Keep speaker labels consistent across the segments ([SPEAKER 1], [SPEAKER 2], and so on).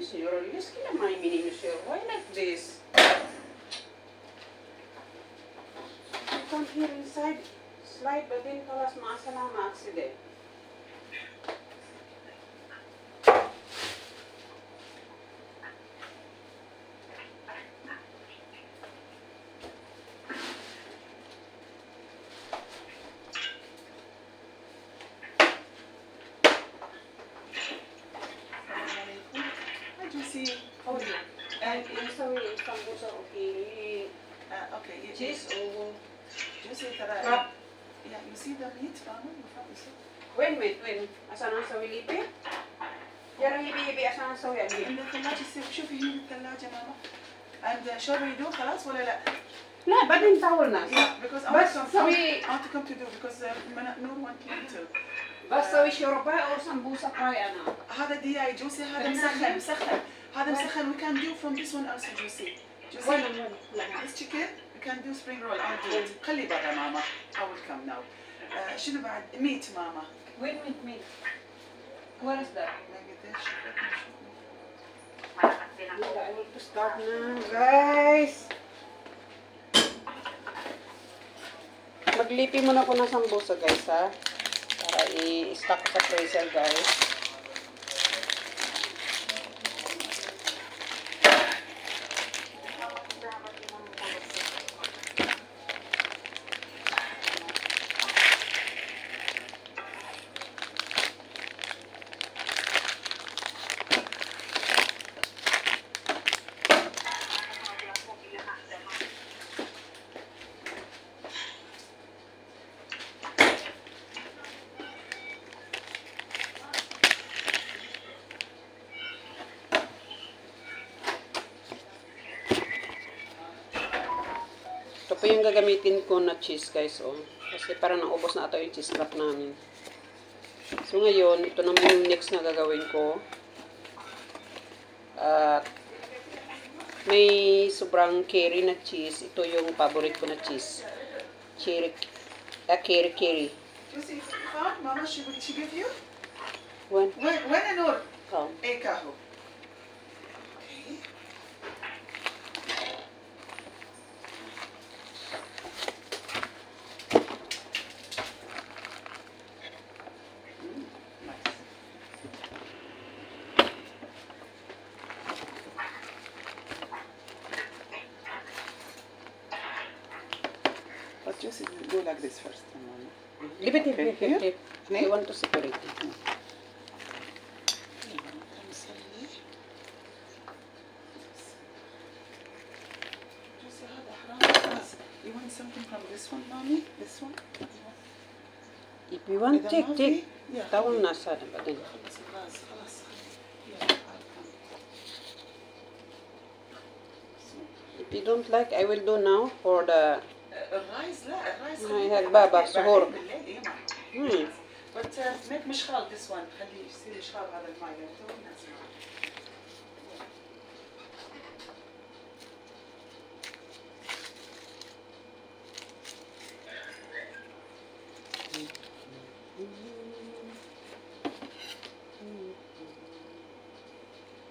[SPEAKER 1] senhor. Yes, que naman menino, senhor. Why like this? You come here inside, slide, but then kalas maasa lang accident.
[SPEAKER 2] How are you?
[SPEAKER 1] And sorry, sambusa, okay.
[SPEAKER 2] Okay.
[SPEAKER 1] Cheese or
[SPEAKER 2] Juicy tara.
[SPEAKER 1] crab?
[SPEAKER 2] Yeah, you see the meat, Mama? You probably see.
[SPEAKER 1] When? Asan ang sawi lipi? Yan ang hibi-hibi, asan ang sawi?
[SPEAKER 2] عند الثلاجة شوفي هنا بالثلاجة ماما. And شو بيدو خلاص ولا لا؟
[SPEAKER 1] لا, بعدين towel na.
[SPEAKER 2] Yeah, because I
[SPEAKER 1] Bas
[SPEAKER 2] want
[SPEAKER 1] sawi,
[SPEAKER 2] to come to do because no one came to.
[SPEAKER 1] bas sawi shorba or sambusa fry, ana.
[SPEAKER 2] هذا DI juicy هذا مسخن. هذا مسخن we can do from this one also juicy. This chicken we can do spring roll. I'll do it. خلي برا ماما. I will come now. شنو بعد؟ meat ماما.
[SPEAKER 1] Wait. What is that? I want to start na, guys. Maglipi muna ko ng sambusa, guys, ha? Para i-stock ko sa freezer, guys. Ito po yung gagamitin ko na cheese, guys, oh. Kasi parang naubos na ito yung cheese wrap namin. So ngayon, ito naman yung next na gagawin ko. At may sobrang curry na cheese. Ito yung favorite ko na cheese. Curry.
[SPEAKER 2] Juicy, Mama, she give you?
[SPEAKER 1] When?
[SPEAKER 2] When Noor?
[SPEAKER 1] Come.
[SPEAKER 2] Kaho. But just go like this first.
[SPEAKER 1] Leave it. I want to separate it.
[SPEAKER 2] You want something from this one, Mommy? This one?
[SPEAKER 1] If you want, take.
[SPEAKER 2] Yeah.
[SPEAKER 1] Tawang nasa na ba din? If you don't like, I will do now for the
[SPEAKER 2] الرايز لا الرايز
[SPEAKER 1] هاي بابا سهور.
[SPEAKER 2] But make مشخال this one خليه يصير مشخال هذا الماء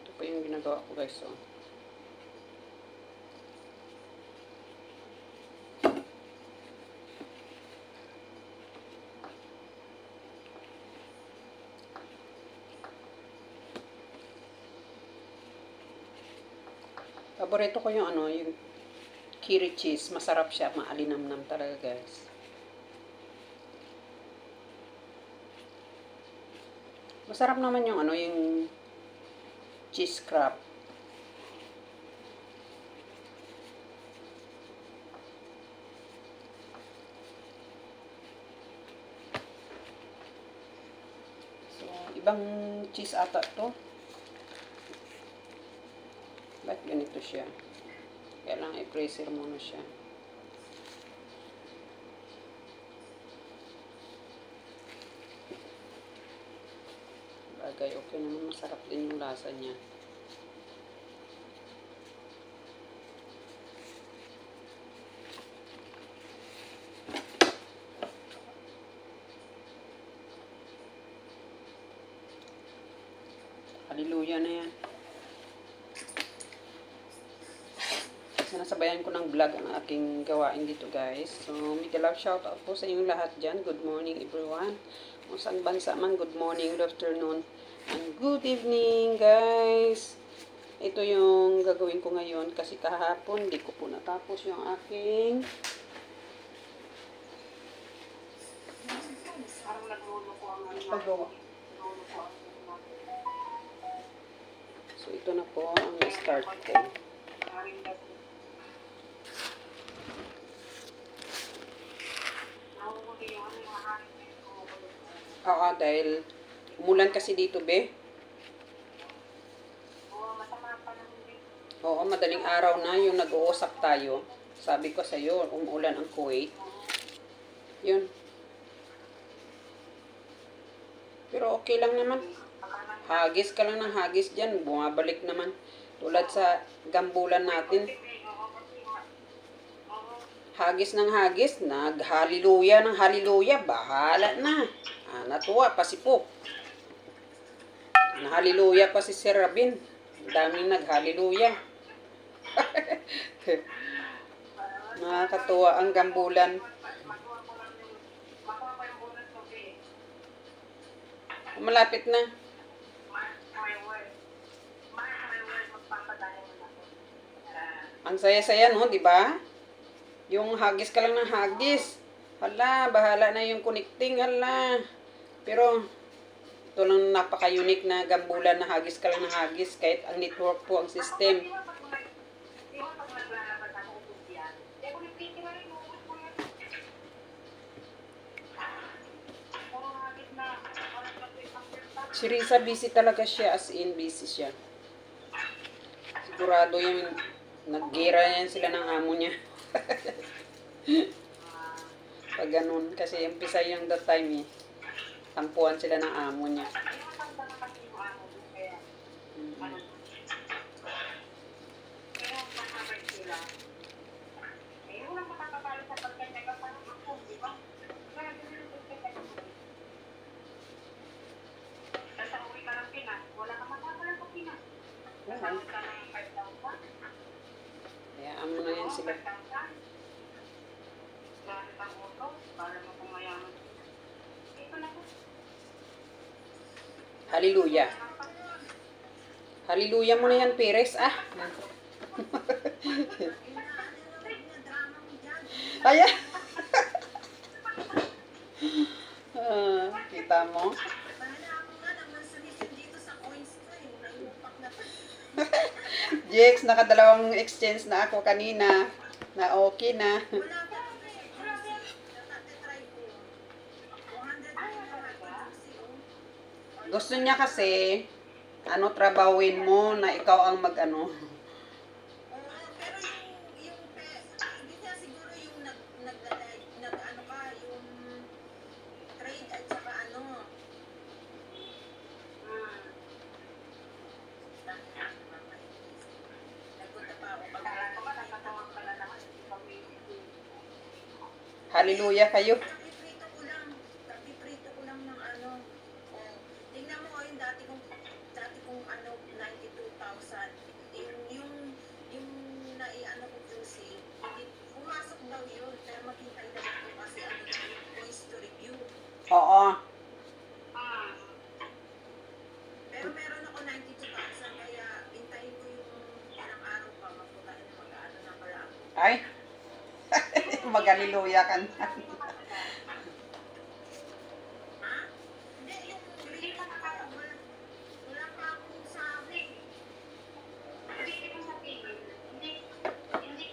[SPEAKER 1] Ito po yung ginagawa ko, guys, so. Paborito ko yung yung curry cheese. Masarap siya, maalinamnam talaga, guys. Masarap naman yung yung cheese crab. So, ibang cheese ata to. Ba't ganito siya? Kailangan i-freezer muna siya. Bagay, okay naman. Masarap din yung lasa niya. Hallelujah na yan. sinasabayan ko ng vlog ang aking gawain dito guys. So, mega love shout out po sa inyong lahat dyan. Good morning everyone. Kung saan bansa man, good morning, good afternoon, and good evening guys. Ito yung gagawin ko ngayon kasi kahapon di ko po natapos yung aking paggawa. So, ito na po ang start ko. Oo, dahil umulan kasi dito, be. Oo, madaling araw na yung nag-uusap tayo. Sabi ko sa'yo, umulan ang Kuwait. Yun. Pero okay lang naman. Hagis ka lang ng hagis dyan. Bumabalik naman. Tulad sa gambulan natin. Hagis ng hagis. Nag-hallelujah ng hallelujah. Bahala na. Natuwa pa si Pop. Na-hallelujah pa si Sir Rabin. Daming nag-hallelujah. Nakakatuwa ang gambulan. Malapit na. Ang saya-saya, no? Diba? Yung hagis ka lang ng hagis. Hala, bahala na yung connecting. Hala. Pero, ito lang napaka-unique na gambulan na hagis ka lang ng hagis. Kahit ang network po ang system. Si Risa busy talaga siya, as in busy siya. Sigurado yung nag-gira yan sila ng amo niya. Pag ganun, kasi umpisa yung that time eh. Tampuan sila ng amo niya. Hayaan mo na yan sila. Hallelujah. Hallelujah mo na yan, Perez. Ayan. Kita mo? Jex, nakadalawang exchange na ako kanina. Na okay na. Gusto niya kasi, trabawin mo na ikaw ang mag-ano.
[SPEAKER 3] Pero yung hindi niya siguro yung nag-ano ka, yung trade at saka ano. Nagpunta pa ako pag
[SPEAKER 1] Hallelujah kayo.
[SPEAKER 3] Kapiprito ko lang ng ano. Tingnan mo yung dati kong ano 92,000. Yung naiano ko juicy, hindi pumasok daw yun. Pero maghintay na ako kasi ano voice to review.
[SPEAKER 1] Oo.
[SPEAKER 3] Pero meron ako 92,000 kaya hintayin ko yung ilang araw pa magputahin na mag-ano na pala ako.
[SPEAKER 1] Ay. Mag-hallelujah ka na.
[SPEAKER 3] Ha? Hindi, yung green pa wala pa akong sabi.
[SPEAKER 4] Hindi ko sabihin, hindi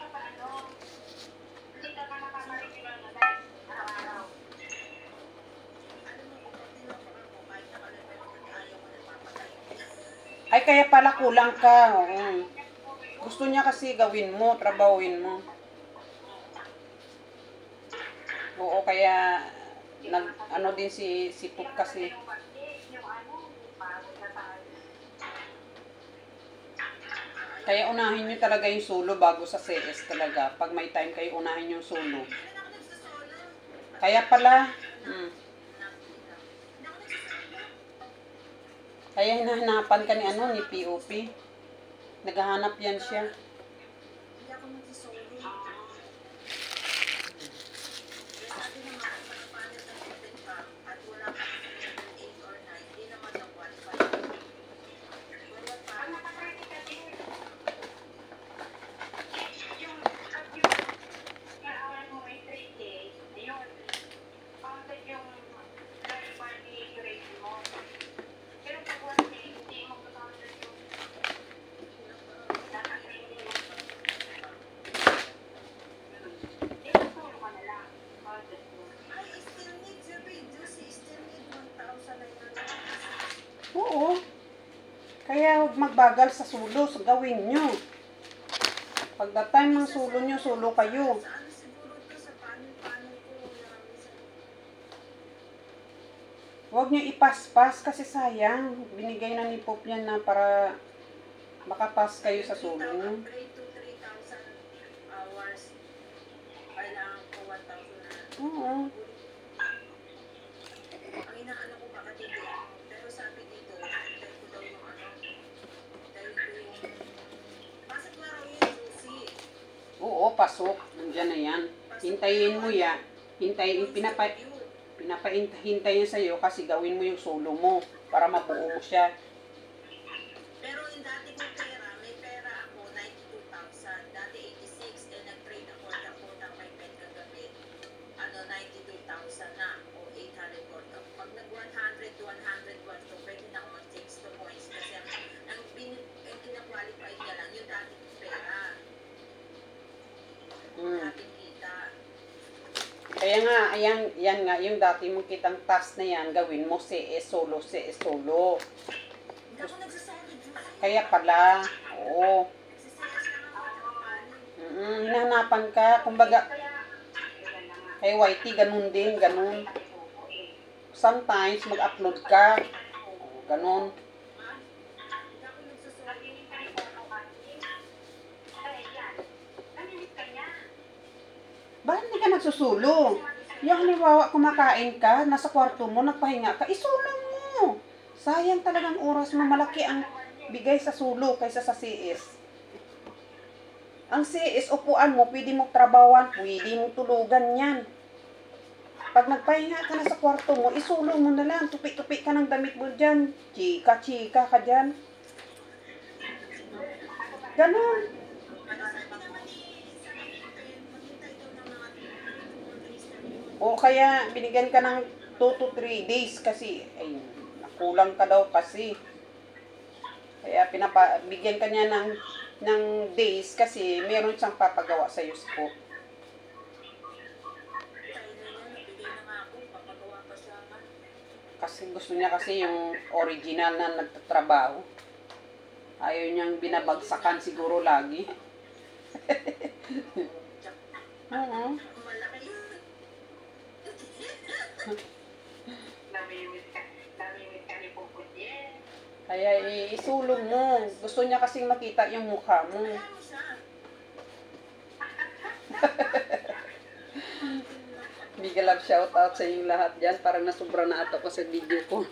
[SPEAKER 4] ka pa hindi ka pa nakakarinig na dahil araw-araw.
[SPEAKER 3] Ano mo, kapag tinapag ako, kahit nakalipin ako, ayaw mo na papatay.
[SPEAKER 1] Ay, kaya pala kulang ka. Oo. Gusto niya kasi gawin mo, trabawin mo. Oo, kaya ano din si Pop kasi. Kaya unahin nyo talaga yung solo bago sa CS talaga. Pag may time kayo, unahin yung solo.
[SPEAKER 3] Kailan ako nagsasolo?
[SPEAKER 1] Kaya pala,
[SPEAKER 3] Hindi ako nagsasolo.
[SPEAKER 1] kaya hinahanapan ka ni POP. Naghahanap yan siya.
[SPEAKER 3] Hindi ako ako nagsisolo. Kaya sabi naman, kung nakapanit ang open ka at wala ka sa level 8 or 9, di naman na qualify. Forward pa.
[SPEAKER 4] Ang nakapagod kasi yung hours mo may 3 days, yun. Counted yung body grade mo. Pero pag 1 day, hindi mo counted yung nakakainig mo. Tinuturo ka na lang. Counted mo.
[SPEAKER 3] Ay, still need your video. Still need 1,900.
[SPEAKER 1] Oo. Kaya huwag magbagal sa sulo. Gawin nyo. Pag the time ng sulo nyo, sulo kayo.
[SPEAKER 3] Sa ano siguro to, sa panel-panel ko, marami sa...
[SPEAKER 1] Huwag nyo ipaspas kasi sayang. Binigay na ni Pop yan na para makapas kayo sa sulo nyo.
[SPEAKER 3] Upgrade to 3,000 hours. Kailangan ko 1,000 na.
[SPEAKER 1] Oo.
[SPEAKER 3] Ang inaano ko baka dito. Pero sabi dito, dahil ko daw yung ano. Dahil ko yung... Pasok na raw yung susi.
[SPEAKER 1] Oo, pasok. Nandiyan na yan. Hintayin mo yan. Hintayin, pinapahintayin sa'yo kasi gawin mo yung solo mo para mabuo mo siya.
[SPEAKER 3] Pero yung dati kong pera, may pera ako 92,000. Dati 86, eh nag-trade ako ng may pen kagabi. Ano, 92,000 na o 800 or pag nag-100 to 101, so pwede na ako mag-change to points kasi ang kina-qualify niya lang yung dati kong pera. Dating kita.
[SPEAKER 1] Kaya nga, yan nga, yung dati mong kitang task na yan, gawin mo CS solo, CS solo.
[SPEAKER 3] Hindi ako nagsasabi, Juicy.
[SPEAKER 1] Kaya pala, oo.
[SPEAKER 3] Nagsisayas lang ako ng money.
[SPEAKER 1] Hinahanapan ka, kumbaga,
[SPEAKER 4] Kaya, yun na nga.
[SPEAKER 1] kay YT, ganun din, ganun. Sometimes, mag-upload ka. Oo, ganun.
[SPEAKER 3] Ha? Hindi ako nagsasabi.
[SPEAKER 4] Nalinis ka rin po kasi. Kaya yan. Nalinis ka niya.
[SPEAKER 1] Bakit hindi ka nagsusulo? Yung halimbawa, kumakain ka, nasa kwarto mo, nagpahinga ka, isulo mo. Sayang talagang oras mo, malaki ang bigay sa sulo kaysa sa CS. Ang CS, upuan mo, pwede mong trabawan, pwede mong tulugan yan. Pag nagpahinga ka na sa kwarto mo, isulo mo na lang, tupi-tupi ka ng damit mo dyan, chika-chika ka dyan. Ganon.
[SPEAKER 3] Sabi naman ni maghintay daw ng mga 3 to 4 days na yun.
[SPEAKER 1] O kaya binigyan ka ng 2 to 3 days kasi ay nakulang ka daw kasi. Kaya bigyan ka niya ng days kasi meron siyang papagawa sa iyo po.
[SPEAKER 3] Tayo na yan, nabigay na nga ako, papagawa pa siya.
[SPEAKER 1] Kasi gusto niya kasi yung original na nagtatrabaho. Ayaw niyang binabagsakan siguro lagi. Oo.
[SPEAKER 3] Malaki yun.
[SPEAKER 4] Namimit ka ni Puputye.
[SPEAKER 1] Kaya isulong mo. Gusto niya kasing makita yung mukha mo.
[SPEAKER 3] Kaya mo siya.
[SPEAKER 1] Big love shout out sa inyong lahat dyan. Parang nasubra na ato ko sa video ko.